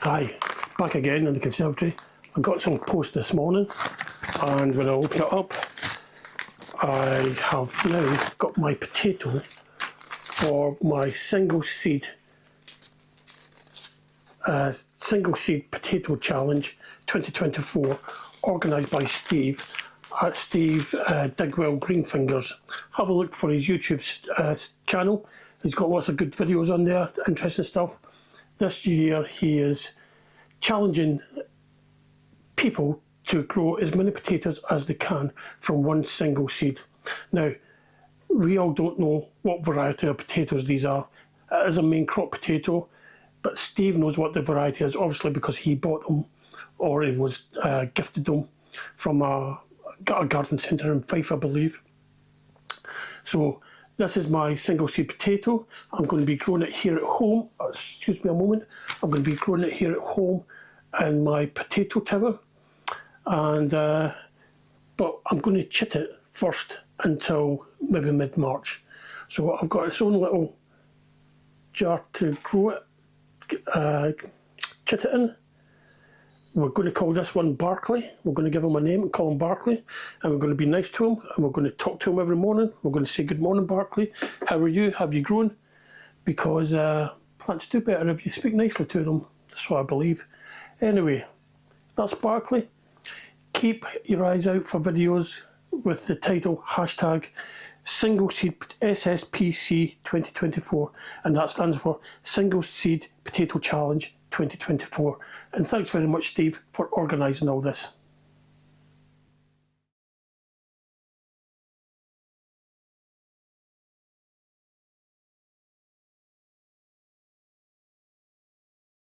Hi, back again in the conservatory. I got some post this morning, and when I open it up, I have now got my potato for my single seed potato challenge 2024, organised by Steve at Steve Digwell Greenfingers. Have a look for his YouTube channel. He's got lots of good videos on there, interesting stuff. This year he is challenging people to grow as many potatoes as they can from one single seed. Now, we all don't know what variety of potatoes these are. It is a main crop potato, but Steve knows what the variety is, obviously because he bought them or he was gifted them from a garden centre in Fife, I believe. So this is my single seed potato. I'm going to be growing it here at home. Excuse me a moment. I'm going to be growing it here at home in my potato tower. And but I'm going to chit it first until maybe mid-March. So I've got its own little jar to grow it, chit it in. We're going to call this one Barkley. We're going to give him a name and call him Barkley, and we're going to be nice to him, and we're going to talk to him every morning. We're going to say, good morning, Barkley. How are you? Have you grown? Because plants do better if you speak nicely to them. That's what I believe. Anyway, that's Barkley. Keep your eyes out for videos with the title hashtag Single Seed SSPC 2024, and that stands for Single Seed Potato Challenge 2024. And thanks very much, Steve, for organising all this.